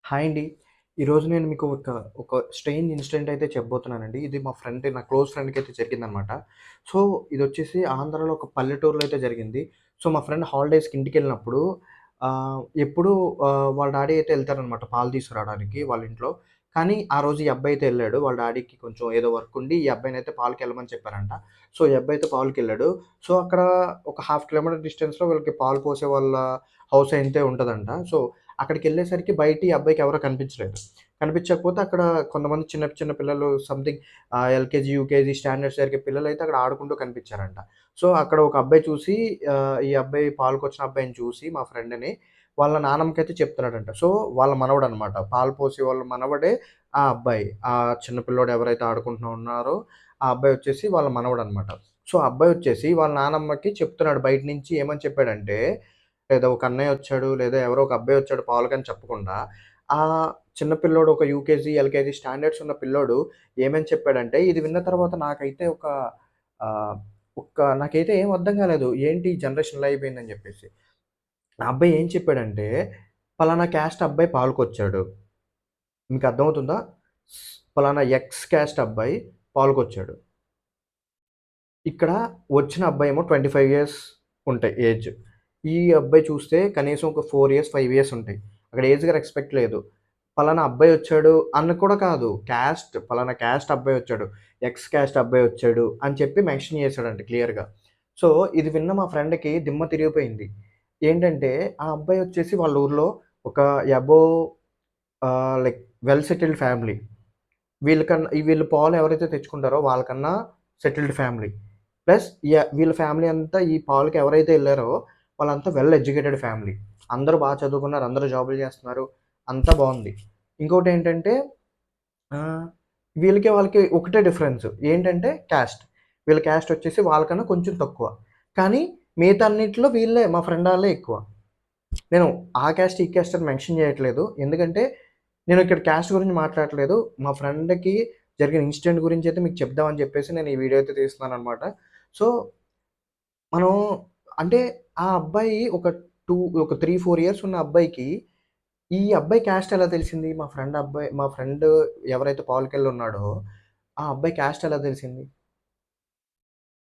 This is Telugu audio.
హాయ్ అండి. ఈరోజు నేను మీకు ఒక స్ట్రేంజ్ ఇన్సిడెంట్ అయితే చెప్పబోతున్నానండి. ఇది మా ఫ్రెండ్ నా క్లోజ్ ఫ్రెండ్‌కైతే జరిగిందనమాట. సో, ఇదొచ్చేసి ఆంధ్రాలో ఒక పల్లెటూరులో అయితే జరిగింది. సో, మా ఫ్రెండ్ హాలిడేస్‌కి ఇంటికెళ్ళినప్పుడు ఎప్పుడూ వాళ్ళ డాడీ అయితే ఎళ్తారనమాట పాలు తీసుకురావడానికి వాళ్ళ ఇంట్లో. కానీ ఆ రోజు ఈ అబ్బాయి అయితే ఎళ్ళాడు. వాళ్ళ డాడీకి కొంచెం ఏదో వర్క్ ఉండి ఈ అబ్బాయినైతే పాలకెళ్ళమని చెప్పారంట. సో, ఈ అబ్బాయి అయితే పాలకెళ్ళాడు. సో, అక్కడ ఒక హాఫ్ కిలోమీటర్ డిస్టెన్స్‌లో వీళ్ళకి పాలు పోసే వాళ్ళ హౌస్ అయితే ఉంటదంట. సో, అక్కడికెళ్ళేసరికి బయట ఈ అబ్బాయికి ఎవరో కనిపించలేదు. కనిపించకపోతే అక్కడ కొంతమంది చిన్న చిన్న పిల్లలు సంథింగ్ ఎల్‌కేజీ, యూకేజీ స్టాండర్డ్స్ జరిగే పిల్లలైతే అక్కడ ఆడుకుంటూ కనిపించారంట. సో, అక్కడ ఒక అబ్బాయి చూసి ఈ అబ్బాయి పాలుకొచ్చిన అబ్బాయిని చూసి మా ఫ్రెండ్‌ని వాళ్ళ నానమ్మకైతే చెప్తున్నాడంట. సో, వాళ్ళ మనవడనమాట. పాలు పోసే వాళ్ళ మనవడే ఆ అబ్బాయి. ఆ చిన్న పిల్లోడు ఎవరైతే ఆడుకుంటూ ఉన్నారో ఆ అబ్బాయి వచ్చేసి వాళ్ళ మనవడనమాట. సో, ఆ అబ్బాయి వచ్చేసి వాళ్ళ నానమ్మకి చెప్తున్నాడు బయట నుంచి ఏమని చెప్పాడంటే లేదా ఒక అన్నయ్య వచ్చాడు, లేదా ఎవరో ఒక అబ్బాయి వచ్చాడు పాలకని చెప్పకుండా, ఆ చిన్న పిల్లోడు ఒక యూకేజీ, ఎల్‌కేజీ స్టాండర్డ్స్ ఉన్న పిల్లోడు ఏమని చెప్పాడంటే, ఇది విన్న తర్వాత నాకైతే ఆహ్, నాకైతే ఏం అర్థం కాలేదు. ఏంటి ఈ జనరేషన్ ఇలా అయిపోయిందని చెప్పేసి. ఆ అబ్బాయి ఏం చెప్పాడంటే, పలానా క్యాస్ట్ అబ్బాయి పాలకొచ్చాడు. మీకు అర్థమవుతుందా? పలానా ఎక్స్ క్యాస్ట్ అబ్బాయి పాలకొచ్చాడు. ఇక్కడ వచ్చిన అబ్బాయేమో 25 ఇయర్స్ ఉంటాయి ఏజ్. ఈ అబ్బాయి చూస్తే కనీసం ఒక 4 ఇయర్స్, 5 ఇయర్స్ ఉంటాయి. అక్కడ ఏజ్‌గా రెస్పెక్ట్ లేదు. పలానా అబ్బాయొచ్చాడు అని కూడా కాదు. పలానా క్యాస్ట్ అబ్బాయొచ్చాడు. ఎక్స్ క్యాస్ట్ అబ్బాయొచ్చాడు అని చెప్పి మెన్షన్ చేసాడంట క్లియర్‌గా. సో, ఇది విన్న మా ఫ్రెండ్‌కి దిమ్మ తిరిగిపోయింది. ఏంటంటే, ఆ అబ్బాయొచ్చేసి వాళ్ళ ఊర్లో ఒక above like well settled family. వీళ్ళు పాలు ఎవరైతే తెచ్చుకుంటారో వాళ్ళకన్నా సెటిల్డ్ ఫ్యామిలీ. ప్లస్ వీళ్ళ ఫ్యామిలీ అంతా ఈ పాలుకి ఎవరైతే ఎళ్లారో వాళ్ళంతా వెల్ ఎడ్యుకేటెడ్ ఫ్యామిలీ. అందరూ చదువుకున్నారు. అందరూ జాబులు చేస్తున్నారు. అంతా బావుంది. ఇంకోటేంటంటే ఆహ్, వాళ్ళకి ఒకటే డిఫరెన్స్. ఏంటంటే క్యాస్ట్. వీళ్ళ క్యాస్ట్ వచ్చేసి వాళ్ళకన్నా కొంచెం తక్కువ. కానీ మిగతా అన్నిట్లో మా ఫ్రెండ్ ఆళ్ళే ఎక్కువ. నేను ఆ క్యాస్ట్, ఈ క్యాస్ట్ అని మెన్షన్ చేయట్లేదు. ఎందుకంటే నేను ఇక్కడ క్యాస్ట్ గురించి మాట్లాడట్లేదు. మా ఫ్రెండ్‌కి జరిగిన ఇన్సిడెంట్ గురించయితే మీకు చెప్దామని చెప్పేసి నేను ఈ వీడియో అయితే తీస్తున్నాననమాట. సో, మనం అంటే ఆ అబ్బాయి ఒక 3, 4 ఇయర్స్ ఉన్న అబ్బాయికి, ఈ అబ్బాయి క్యాస్ట్ ఎలా తెలిసింది? మా ఫ్రెండ్ ఎవరైతే పాలికెళ్ళి ఉన్నాడో, ఆ అబ్బాయి క్యాస్ట్ ఎలా తెలిసింది?